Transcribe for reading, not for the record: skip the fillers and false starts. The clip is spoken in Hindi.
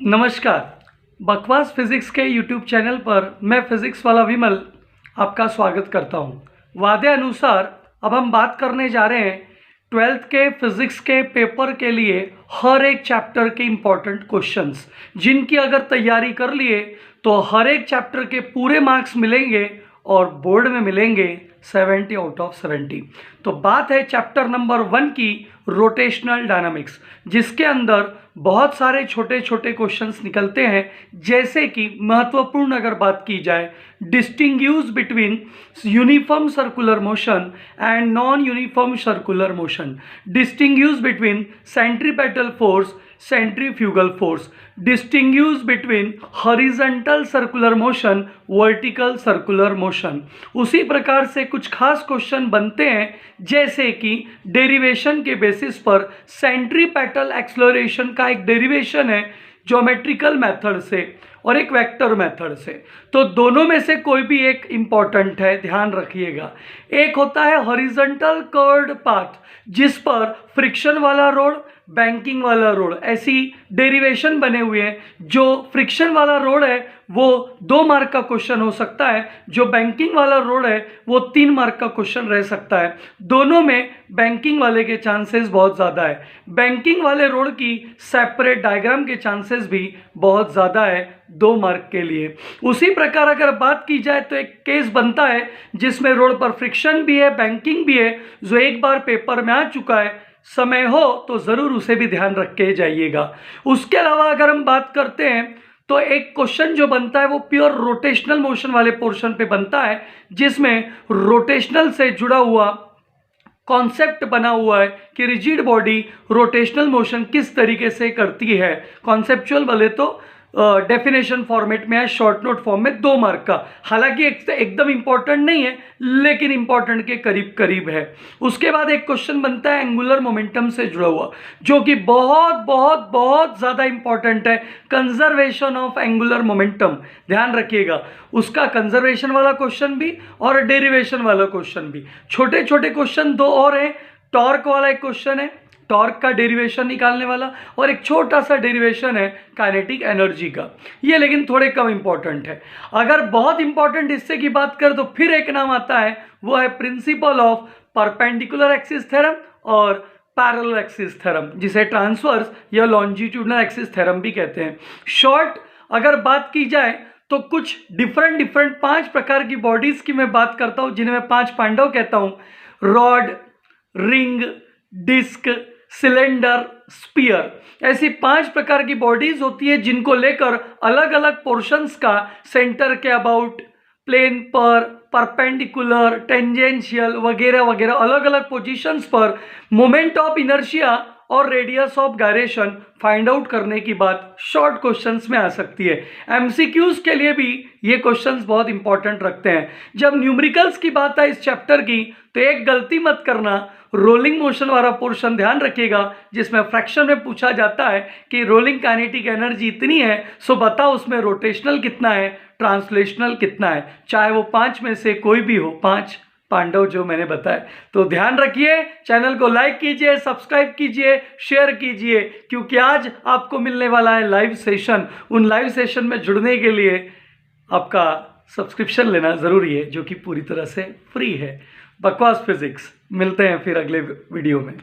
नमस्कार। बकवास फिजिक्स के यूट्यूब चैनल पर मैं फिजिक्स वाला विमल आपका स्वागत करता हूं। वादे अनुसार अब हम बात करने जा रहे हैं 12th के फिजिक्स के पेपर के लिए हर एक चैप्टर के इम्पोर्टेंट क्वेश्चंस, जिनकी अगर तैयारी कर लिए तो हर एक चैप्टर के पूरे मार्क्स मिलेंगे और बोर्ड में मिलेंगे 70 आउट ऑफ 70। तो बात है चैप्टर नंबर 1 की, रोटेशनल डायनामिक्स, जिसके अंदर बहुत सारे छोटे छोटे क्वेश्चंस निकलते हैं। जैसे कि महत्वपूर्ण अगर बात की जाए, distinguish between uniform circular motion and non uniform circular motion, distinguish between centripetal force, centrifugal force, distinguish between horizontal circular motion, vertical circular motion. उसी प्रकार से कुछ खास क्वेश्चन बनते हैं, जैसे कि डेरिवेशन के बेसिस पर सेंट्रीपेटल एक्सेलरेशन का एक डेरिवेशन है ज्योमेट्रिकल मेथड से और एक वेक्टर मेथड से। तो दोनों में से कोई भी एक इंपॉर्टेंट है, ध्यान रखिएगा। एक होता है हॉरिजॉन्टल कर्व्ड पाथ, जिस पर फ्रिक्शन वाला रोड, बैंकिंग वाला रोड, ऐसी डेरिवेशन बने हुए हैं। जो फ्रिक्शन वाला रोड है वो 2 मार्क का क्वेश्चन हो सकता है, जो बैंकिंग वाला रोड है वो 3 मार्क का क्वेश्चन रह सकता है। दोनों में बैंकिंग वाले के चांसेस बहुत ज़्यादा है। बैंकिंग वाले रोड की सेपरेट डायग्राम के चांसेस भी बहुत ज़्यादा है 2 मार्क के लिए। उसी प्रकार अगर बात की जाए तो एक केस बनता है जिसमें रोड पर फ्रिक्शन भी है, बैंकिंग भी है, जो एक बार पेपर में आ चुका है। समय हो तो ज़रूर उसे भी ध्यान रख के जाइएगा। उसके अलावा अगर हम बात करते हैं तो एक क्वेश्चन जो बनता है वो प्योर रोटेशनल मोशन वाले पोर्शन पे बनता है, जिसमें रोटेशनल से जुड़ा हुआ कॉन्सेप्ट बना हुआ है कि रिजिड बॉडी रोटेशनल मोशन किस तरीके से करती है। कॉन्सेप्चुअल बोले तो डेफिनेशन फॉर्मेट में है, शॉर्ट नोट फॉर्म में, 2 मार्क का। हालांकि एकदम इंपॉर्टेंट नहीं है, लेकिन इंपॉर्टेंट के करीब करीब है। उसके बाद एक क्वेश्चन बनता है एंगुलर मोमेंटम से जुड़ा हुआ, जो कि बहुत बहुत बहुत ज़्यादा इंपॉर्टेंट है। कंजर्वेशन ऑफ एंगुलर मोमेंटम, ध्यान रखिएगा। उसका कंजर्वेशन वाला क्वेश्चन भी और डेरिवेशन वाला क्वेश्चन भी। छोटे छोटे क्वेश्चन 2 और हैं। टॉर्क वाला एक क्वेश्चन है, टॉर्क का डेरिवेशन निकालने वाला, और एक छोटा सा डेरिवेशन है काइनेटिक एनर्जी का। ये लेकिन थोड़े कम इंपॉर्टेंट है। अगर बहुत इंपॉर्टेंट हिस्से की बात करें तो फिर एक नाम आता है, वो है principle of perpendicular axis theorem और पैरेलल एक्सिस थ्योरम, जिसे ट्रांसवर्स या लॉन्जिट्यूडनल एक्सिस थ्योरम भी कहते हैं। शॉर्ट अगर बात की जाए तो कुछ डिफरेंट 5 प्रकार की बॉडीज की मैं बात करता हूं, जिन्हें मैं 5 पांडव कहता हूं। Rod, ring, disc, cylinder, spear, ऐसी 5 प्रकार की बॉडीज होती है, जिनको लेकर अलग अलग पोर्शंस का सेंटर के अबाउट, प्लेन पर, परपेंडिकुलर, टेंजेंशियल वगैरह वगैरह अलग अलग पोजीशंस पर मोमेंट ऑफ इनर्शिया और radius of gyration find out करने की बात शॉर्ट क्वेश्चंस में आ सकती है। एमसीक्यूज के लिए भी ये क्वेश्चंस बहुत इंपॉर्टेंट रखते हैं। जब न्यूमेरिकल्स की बात है इस चैप्टर की, तो एक गलती मत करना, रोलिंग मोशन वाला पोर्शन ध्यान रखिएगा, जिसमें फ्रैक्शन में पूछा जाता है कि रोलिंग काइनेटिक एनर्जी इतनी है, सो बताओ उसमें रोटेशनल कितना है, ट्रांसलेशनल कितना है। चाहे वो 5 में से कोई भी हो, 5 पांडव जो मैंने बताए। तो ध्यान रखिए, चैनल को लाइक कीजिए, सब्सक्राइब कीजिए, शेयर कीजिए, क्योंकि आज आपको मिलने वाला है लाइव सेशन। उन लाइव सेशन में जुड़ने के लिए आपका सब्सक्रिप्शन लेना ज़रूरी है, जो कि पूरी तरह से फ्री है। बकवास फिजिक्स, मिलते हैं फिर अगले वीडियो में।